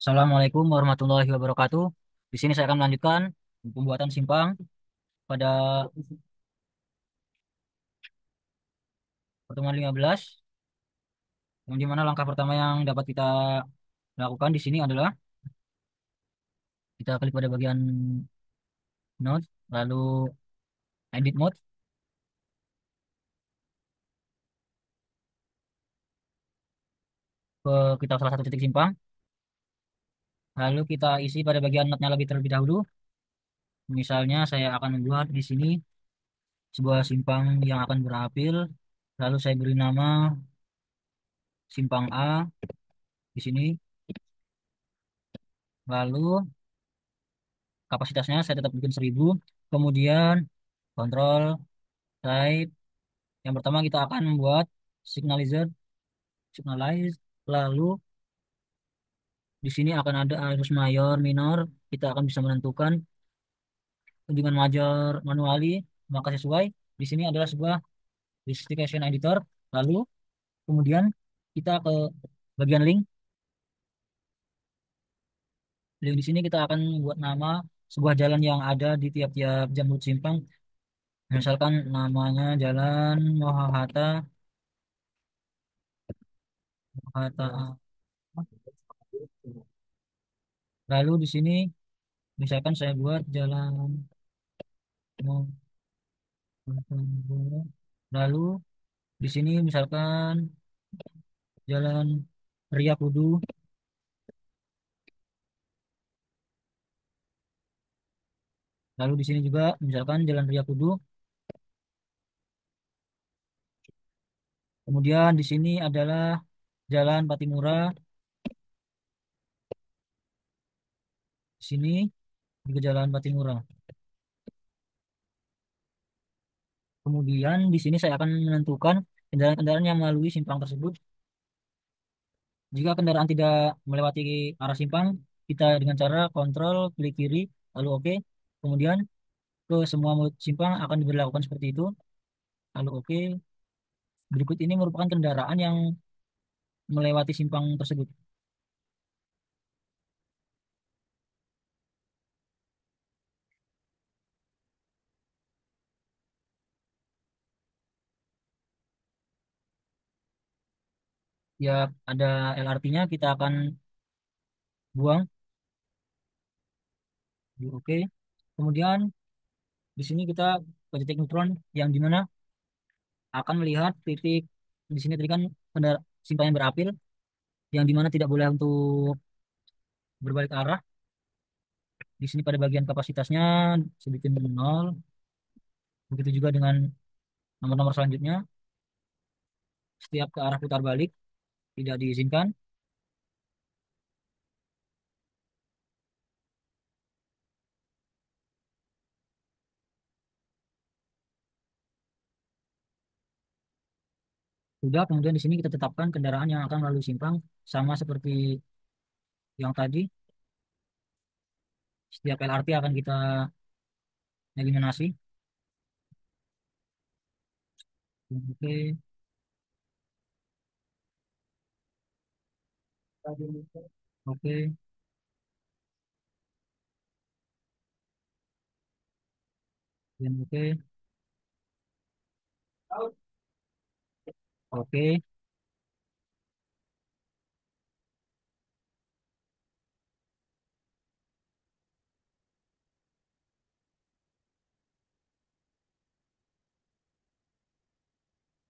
Assalamualaikum warahmatullahi wabarakatuh. Di sini saya akan melanjutkan pembuatan simpang pada pertemuan 15, yang dimana langkah pertama yang dapat kita lakukan di sini adalah kita klik pada bagian node, lalu edit mode, ke kita salah satu titik simpang, lalu kita isi pada bagian node-nya terlebih dahulu. Misalnya saya akan membuat di sini sebuah simpang yang akan berapil, lalu saya beri nama simpang A di sini, lalu kapasitasnya saya tetap bikin 1000, kemudian kontrol type. Yang pertama kita akan membuat signalizer, signalize, lalu di sini akan ada arus mayor, minor. Kita akan bisa menentukan dengan major manually, maka sesuai. Di sini adalah sebuah justification editor. Lalu kemudian kita ke bagian link. Link di sini kita akan buat nama sebuah jalan yang ada di tiap-tiap jalur simpang. Misalkan namanya Jalan Mohahatta, Mohahatta. Lalu di sini misalkan saya buat Jalan Mohahatta. Lalu di sini misalkan Jalan Ria Kudu. Lalu di sini juga misalkan Jalan Ria Kudu. Kemudian di sini adalah Jalan Patimura. Di sini juga Jalan Patimura. Kemudian di sini saya akan menentukan kendaraan-kendaraan yang melalui simpang tersebut. Jika kendaraan tidak melewati arah simpang, kita dengan cara kontrol klik kiri, lalu oke. Kemudian ke semua simpang akan diberlakukan seperti itu, lalu oke. Berikut ini merupakan kendaraan yang melewati simpang tersebut. Ya, ada LRT-nya, kita akan buang di oke. Kemudian di sini kita ke titik neutron yang dimana akan melihat titik di sini tadi kan simpang yang berapil, yang dimana tidak boleh untuk berbalik arah. Di sini pada bagian kapasitasnya sebutin 0. Begitu juga dengan nomor-nomor selanjutnya. Setiap ke arah putar balik tidak diizinkan. Sudah, kemudian di sini kita tetapkan kendaraan yang akan melalui simpang sama seperti yang tadi. Setiap LRT akan kita eliminasi. Oke, oke, dan oke, oke.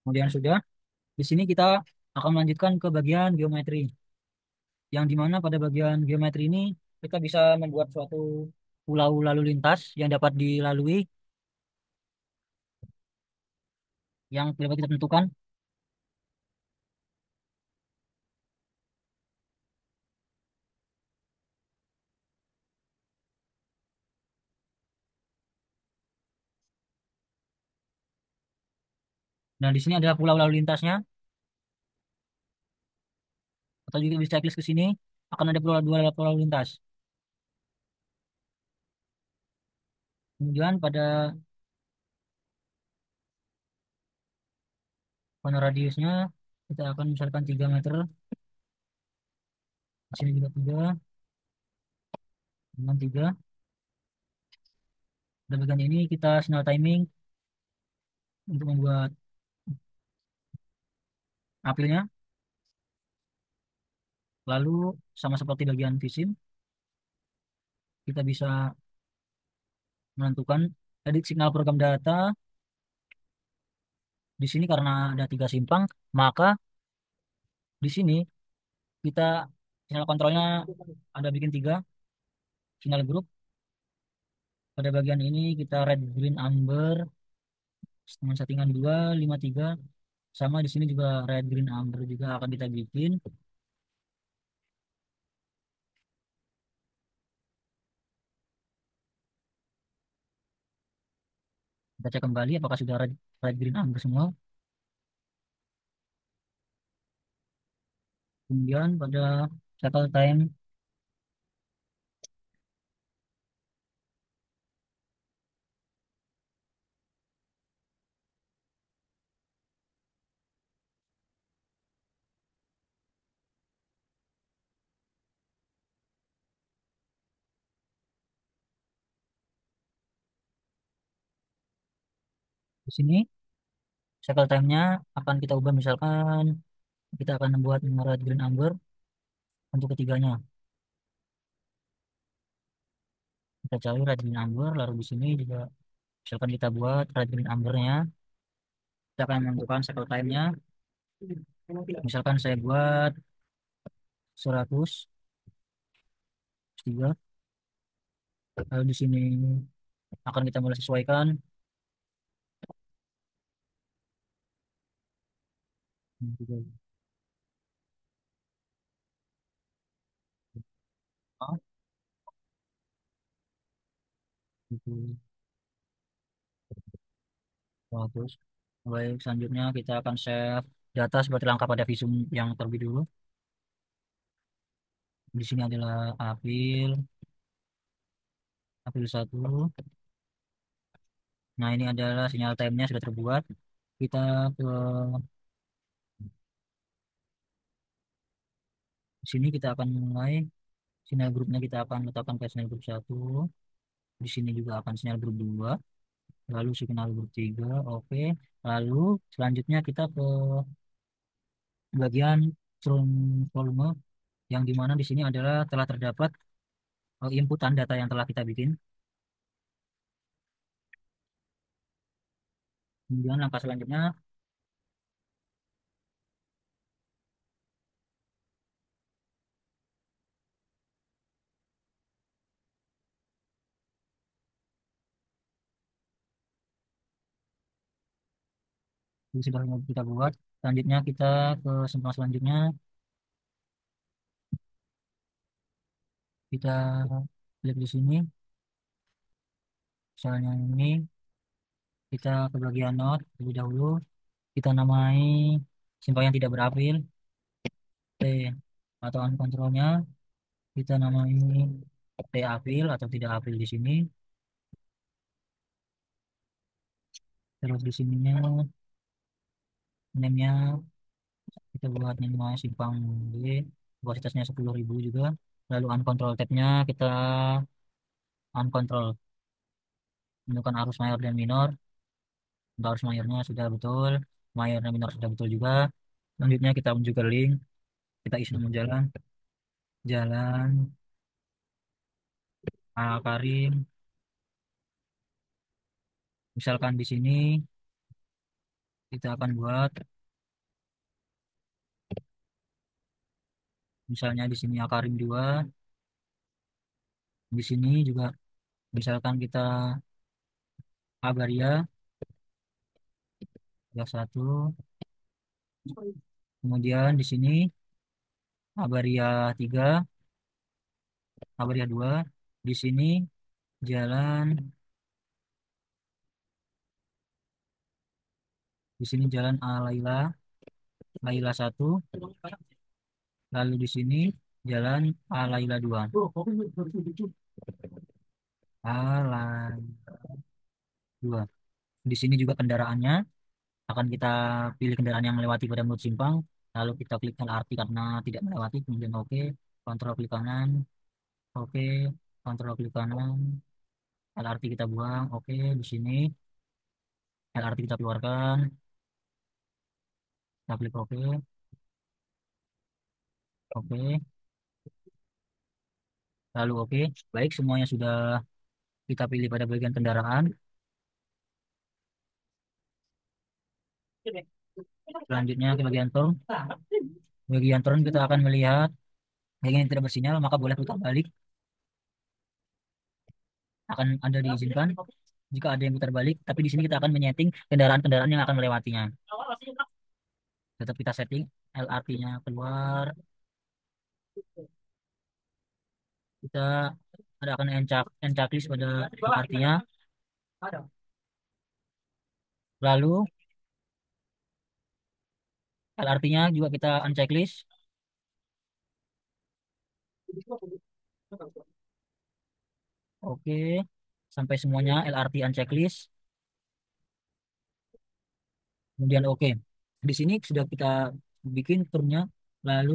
Kemudian sudah. Di sini kita akan melanjutkan ke bagian geometri. Yang dimana pada bagian geometri ini kita bisa membuat suatu pulau lalu lintas yang dapat dilalui, yang dapat kita tentukan. Nah, di sini ada pulau lalu lintasnya, atau juga bisa checklist ke sini akan ada dua pulau lalu lintas. Kemudian pada warna radiusnya kita akan misalkan 3 meter, di sini juga 3. Dengan tiga, pada bagian ini kita sinyal timing untuk membuat apilnya. Lalu sama seperti bagian vSIM, kita bisa menentukan edit signal program data. Di sini karena ada tiga simpang, maka di sini kita sinyal kontrolnya ada bikin tiga sinyal grup. Pada bagian ini kita red, green, amber dengan settingan 253. Sama di sini juga red, green, amber juga akan kita bikin. Kita cek kembali apakah sudah red, red, green, amber semua. Kemudian pada cycle time di sini cycle time-nya akan kita ubah, misalkan kita akan membuat red, green, amber untuk ketiganya. Kita cari red, green, amber, lalu di sini juga misalkan kita buat red, green, ambernya, kita akan menentukan cycle time-nya. Misalkan saya buat 100, 3, lalu di sini akan kita mulai sesuaikan. Ah, itu 100. Baik, selanjutnya kita akan save data seperti langkah pada visum yang terlebih dulu. Di sini adalah apil, apil satu. Nah, ini adalah sinyal time-nya sudah terbuat. Kita ke sini kita akan mulai sinyal grupnya, kita akan letakkan ke sinyal grup satu. Di sini juga akan sinyal grup 2, lalu sinyal grup 3. Oke. Lalu selanjutnya kita ke bagian turun volume, yang dimana di sini adalah telah terdapat inputan data yang telah kita bikin. Kemudian langkah selanjutnya ini sudah mau kita buat. Selanjutnya kita ke simpang selanjutnya, kita klik di sini. Misalnya ini kita ke bagian not terlebih dahulu. Kita namai simpang yang tidak berapil T, atau kontrolnya kita namai T apil atau tidak apil di sini. Terus di sininya name-nya kita buat nama simpang D, kapasitasnya 10.000 juga. Lalu uncontrol tab-nya kita uncontrol, menentukan arus mayor dan minor. Untuk arus mayornya sudah betul, mayor dan minor sudah betul juga. Selanjutnya kita menuju ke link, kita isi nama jalan, jalan Al Karim. Misalkan di sini kita akan buat, misalnya di sini Al Karim 2, di sini juga misalkan kita Abaria ya satu, kemudian di sini Abaria 3, Abaria 2, di sini jalan, di sini jalan Alaila, Laila 1, lalu di sini jalan Alaila 2. Alaila 2. Di sini juga kendaraannya akan kita pilih kendaraan yang melewati pada mulut simpang, lalu kita klik LRT karena tidak melewati, kemudian oke, kontrol klik kanan, oke. kontrol klik kanan, LRT kita buang, oke. Di sini LRT kita keluarkan, kita klik oke, oke, lalu oke. Baik, semuanya sudah kita pilih pada bagian kendaraan. Selanjutnya ke bagian turn. Bagian turn kita akan melihat bagian yang tidak bersinyal, maka boleh putar balik. Akan Anda diizinkan jika ada yang putar balik, tapi di sini kita akan menyeting kendaraan-kendaraan yang akan melewatinya. Tetap kita setting LRT-nya keluar. Kita ada akan end checklist pada LRT-nya. Lalu LRT-nya juga kita unchecklist. Oke, sampai semuanya LRT unchecklist. Kemudian oke. Di sini sudah kita bikin turnya. Lalu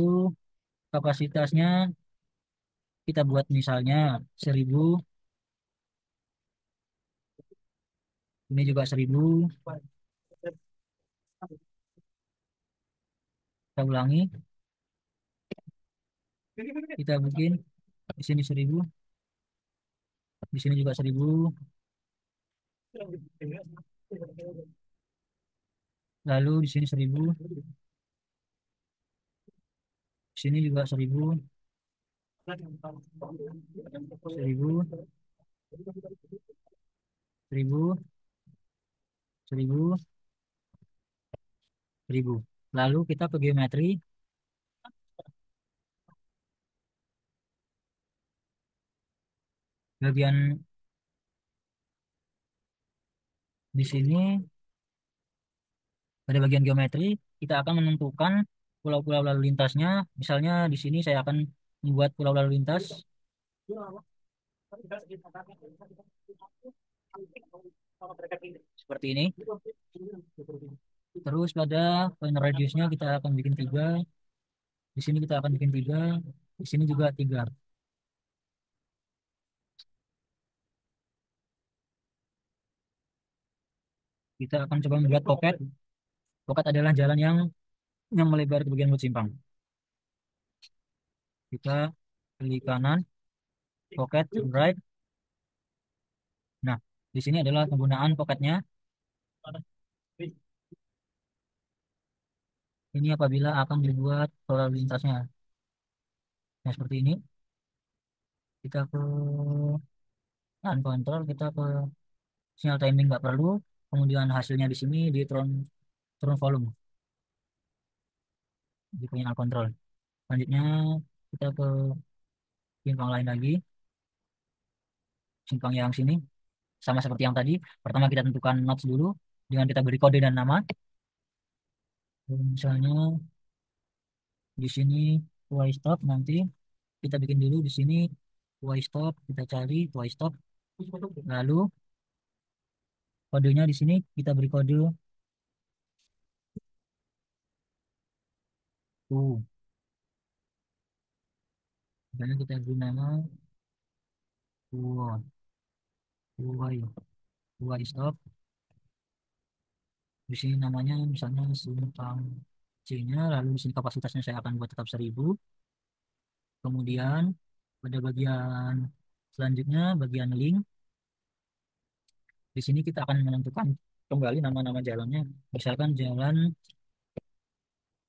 kapasitasnya kita buat misalnya 1000. Ini juga 1000. Kita ulangi. Kita bikin di sini 1000. Di sini juga 1000. Lalu di sini 1000. Di sini juga 1000. 1000. 1000. 1000. 1000. Lalu kita ke geometri. Bagian di sini pada bagian geometri kita akan menentukan pulau-pulau lalu lintasnya. Misalnya di sini saya akan membuat pulau lalu lintas seperti ini. Terus pada point radiusnya kita akan bikin 3. Di sini kita akan bikin 3. Di sini juga 3. Kita akan coba membuat pocket. Pocket adalah jalan yang melebar ke bagian mulut simpang. Kita klik kanan, pocket right. Nah, di sini adalah penggunaan pocketnya. Ini apabila akan dibuat lalu lintasnya. Nah, seperti ini. Kita ke control, kita ke sinyal timing nggak perlu. Kemudian hasilnya di sini di turn volume di sinyal control. Selanjutnya kita ke simpang lain lagi, simpang yang sini sama seperti yang tadi. Pertama kita tentukan notes dulu dengan kita beri kode dan nama. Misalnya di sini Y stop, nanti kita bikin dulu di sini Y stop, kita cari Y stop. Lalu kodenya di sini kita beri kode U. Misalnya kita beri nama Y, Y stop. Di sini namanya misalnya simpang C-nya, lalu di sini kapasitasnya saya akan buat tetap 1000. Kemudian pada bagian selanjutnya, bagian link, di sini kita akan menentukan kembali nama-nama jalannya. Misalkan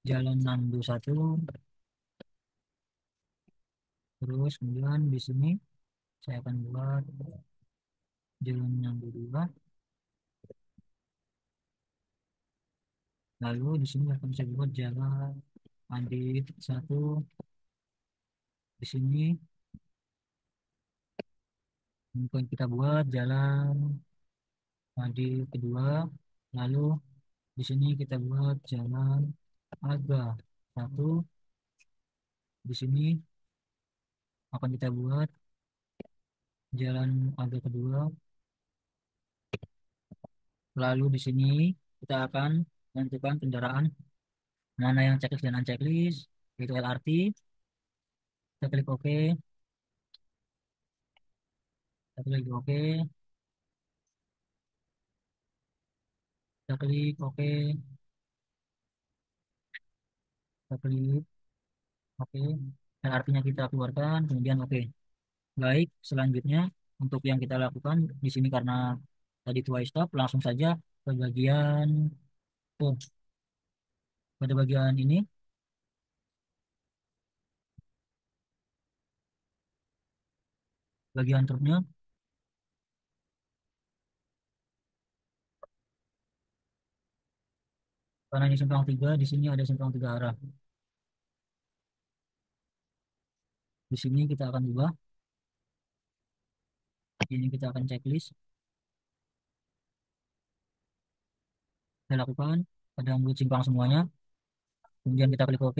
Jalan Nando 1, terus kemudian di sini saya akan buat Jalan Nando 2, lalu di sini akan saya buat Jalan Adit 1. Di sini mungkin kita buat Jalan Adit kedua, lalu di sini kita buat Jalan Aga 1. Di sini akan kita buat Jalan Aga kedua. Lalu di sini kita akan menentukan kendaraan mana yang checklist dan unchecklist, yaitu LRT. Kita klik OK. Satu lagi oke, kita klik oke, kita klik oke, dan artinya kita keluarkan, kemudian oke. Baik, selanjutnya untuk yang kita lakukan di sini karena tadi twice stop, langsung saja ke bagian oh, pada bagian ini, bagian truknya, karena ini simpang tiga, di sini ada simpang tiga arah. Di sini kita akan ubah, ini kita akan checklist, kita lakukan, pada membuat simpang semuanya, kemudian kita klik OK.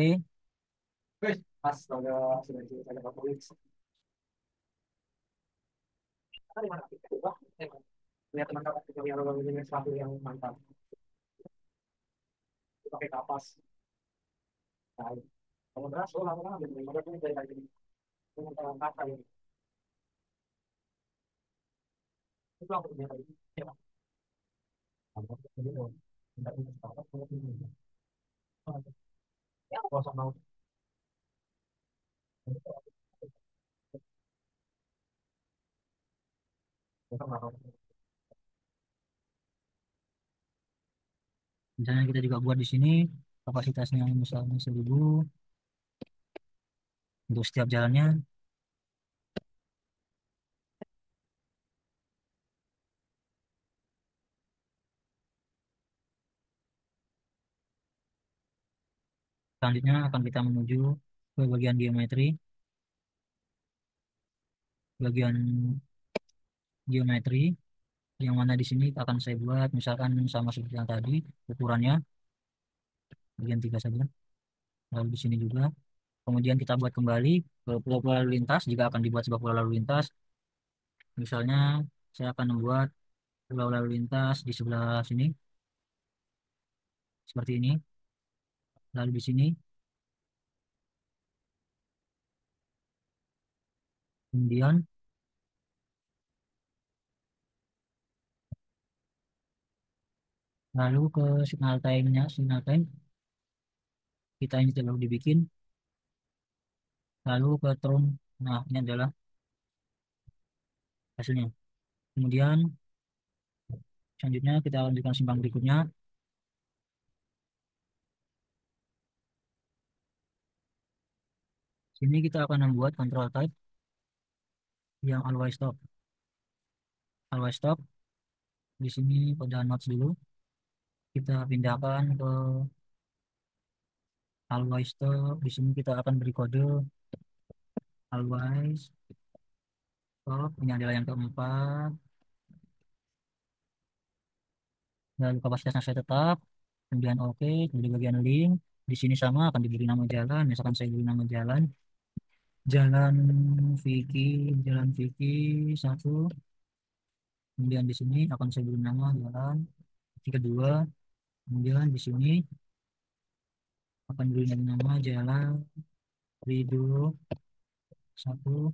Misalnya kita juga buat di sini kapasitasnya misalnya 1000 untuk setiap jalannya. Selanjutnya akan kita menuju ke bagian geometri. Bagian geometri yang mana di sini akan saya buat misalkan sama seperti yang tadi ukurannya bagian 3 saja. Lalu di sini juga. Kemudian kita buat kembali ke pulau-pulau lalu lintas jika akan dibuat sebuah pulau lalu lintas. Misalnya saya akan membuat pulau lalu lintas di sebelah sini seperti ini. Lalu di sini kemudian lalu ke signal time kita ini terlalu dibikin. Lalu ke tone. Nah, ini adalah hasilnya. Kemudian selanjutnya kita lanjutkan simpang berikutnya. Sini kita akan membuat control type yang always stop. Always stop di sini pada notes dulu. Kita pindahkan ke always stop. Di sini kita akan beri kode always stop. Ini adalah yang keempat. Lalu kapasitasnya saya tetap. Kemudian oke. Kemudian bagian link. Di sini sama akan diberi nama jalan. Misalkan saya beri nama jalan. Jalan Vicky, Jalan Vicky satu. Kemudian di sini akan saya beri nama jalan Vicky kedua. Kemudian di sini akan beri nama jalan Ridho satu.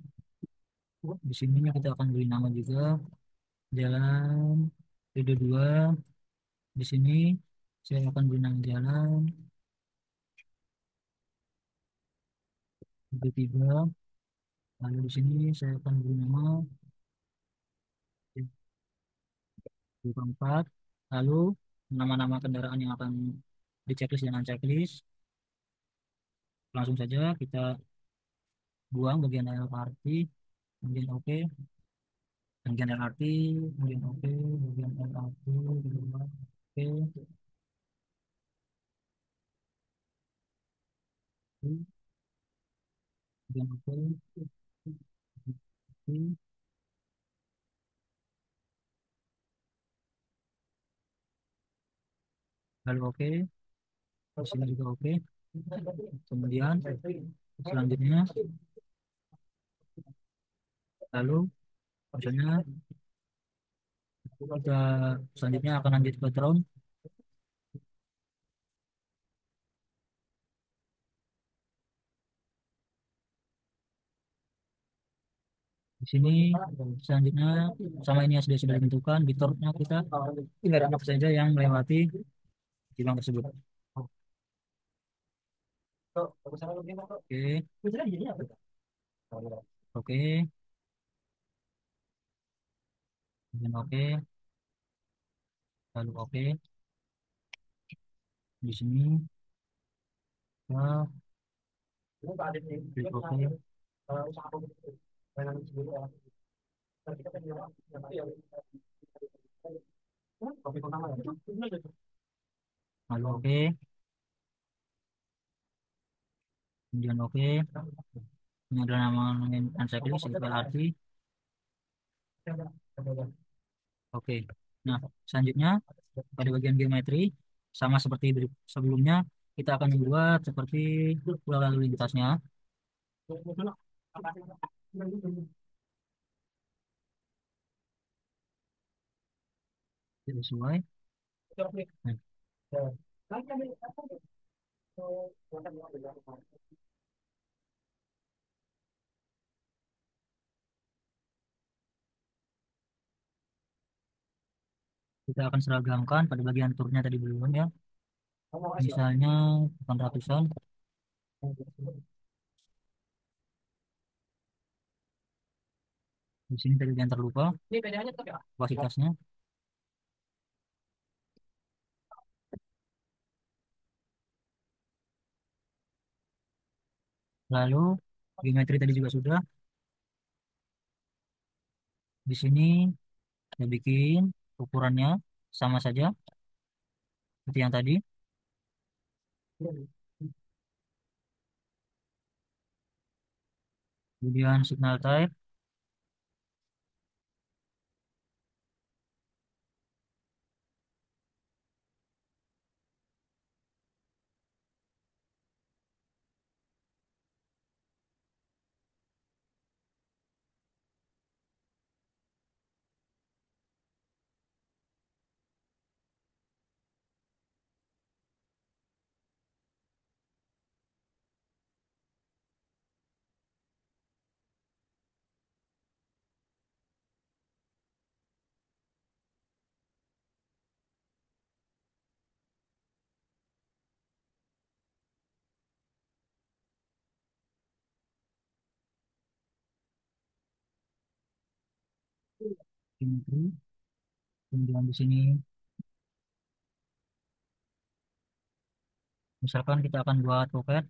Di sini kita akan beri nama juga jalan Ridho dua. Di sini saya akan beri nama jalan Ridho tiga. Lalu di sini saya akan beri nama Ridho empat. Lalu nama-nama kendaraan yang akan di checklist dan unchecklist. Langsung saja kita buang bagian LRT, kemudian oke, bagian LRT, kemudian oke, bagian LRT, kemudian oke, kemudian oke, oke, lalu oke, di sini juga oke. Kemudian selanjutnya, lalu misalnya kita selanjutnya akan lanjut ke drone. Di Di sini selanjutnya sama ini sudah ditentukan di tornya kita kendaraan apa saja yang melewati gerbang tersebut. Oke, oke, kemudian oke, lalu oke. Di sini kita klik oke, lalu oke, kemudian oke. Ini adalah nama unchecklist LRT. Oke. Nah, selanjutnya pada bagian geometri sama seperti sebelumnya kita akan membuat seperti pola lalu lintasnya. Sesuai. Nah, kita akan seragamkan pada bagian turunnya tadi belum ya. Misalnya 800-an. Di sini tadi yang terlupa kapasitasnya. Lalu geometri tadi juga sudah. Di sini kita bikin ukurannya sama saja seperti yang tadi. Kemudian signal type. Geometri. Kemudian di sini misalkan kita akan buat pocket.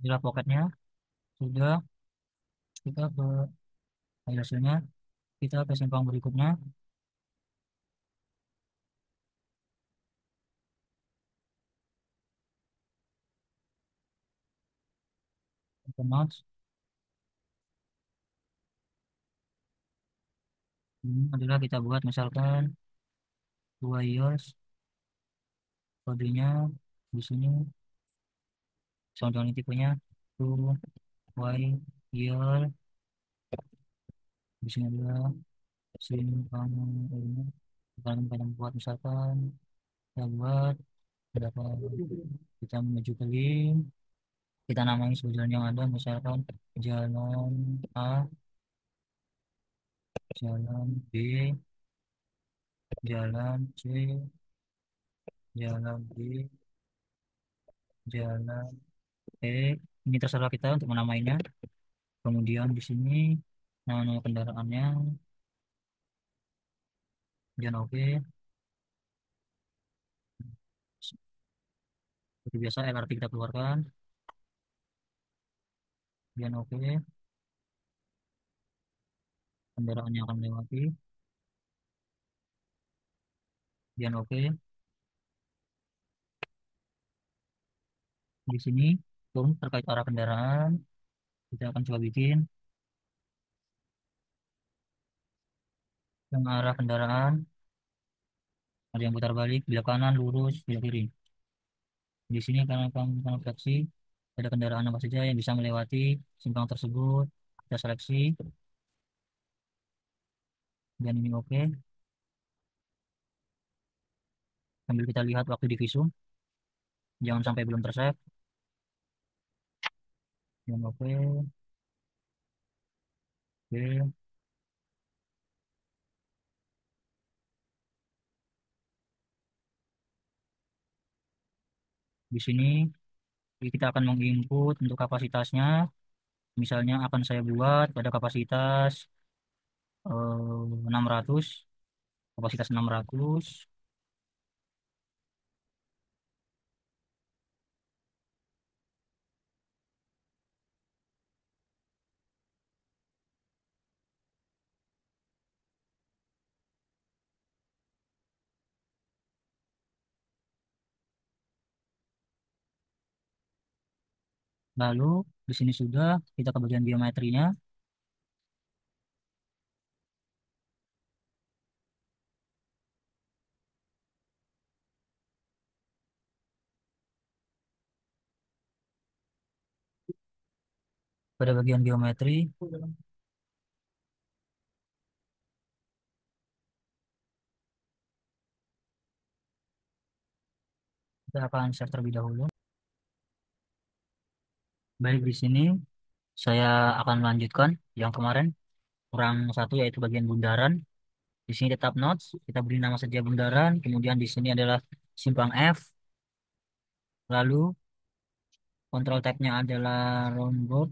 Bila pocketnya sudah, kita ke file hasilnya, kita ke simpang berikutnya. Ke notes. Ini adalah kita buat misalkan 2 years, kodenya di sini sama dengan tipenya 2 year. Di sini adalah simpang ini kita buat misalkan kita buat berapa, kita menuju ke link, kita namai sebuah jalan yang ada misalkan jalan A, jalan B, jalan C, jalan D, jalan E. Ini terserah kita untuk menamainya. Kemudian di sini nama kendaraannya, jalan oke. Seperti biasa LRT kita keluarkan, jalan oke. Kendaraan yang akan melewati, jalan oke. Di sini pun terkait arah kendaraan, kita akan coba bikin yang arah kendaraan ada yang putar balik, belok kanan, lurus, belok kiri. Di sini karena akan seleksi ada kendaraan apa saja yang bisa melewati simpang tersebut. Kita seleksi dan ini oke. Sambil kita lihat waktu di visum, jangan sampai belum tersave. Yang oke, oke. Di sini kita akan menginput untuk kapasitasnya. Misalnya akan saya buat pada kapasitas 600, kapasitas 600. Lalu di sini sudah kita ke bagian geometrinya. Pada bagian geometri, kita akan save terlebih dahulu. Baik, di sini saya akan melanjutkan yang kemarin kurang satu yaitu bagian bundaran. Di sini tetap notes, kita beri nama saja bundaran. Kemudian di sini adalah simpang F. Lalu control type-nya adalah roundboard.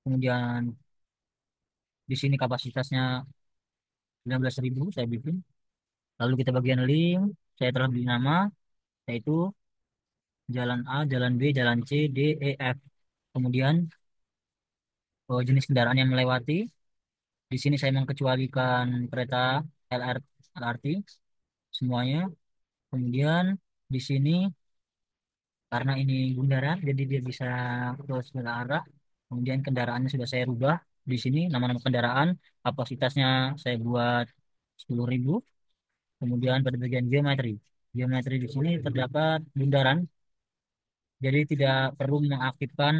Kemudian di sini kapasitasnya 19.000 saya bikin. Lalu kita bagian link, saya telah beri nama yaitu jalan A, jalan B, jalan C, D, E, F. Kemudian jenis kendaraan yang melewati. Di sini saya mengkecualikan kereta LR, LRT semuanya. Kemudian di sini karena ini bundaran, jadi dia bisa ke segala arah. Kemudian kendaraannya sudah saya rubah. Di sini nama-nama kendaraan, kapasitasnya saya buat 10.000. Kemudian pada bagian geometri. Geometri di sini terdapat bundaran, jadi tidak perlu mengaktifkan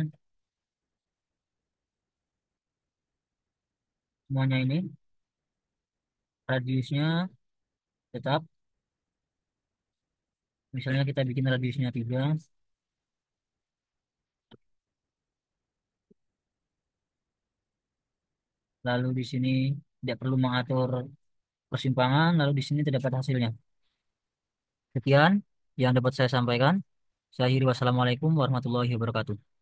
semuanya ini. Radiusnya tetap, misalnya kita bikin radiusnya 3. Lalu di sini tidak perlu mengatur persimpangan, lalu di sini terdapat hasilnya. Sekian yang dapat saya sampaikan. Saya akhiri, wassalamualaikum warahmatullahi wabarakatuh.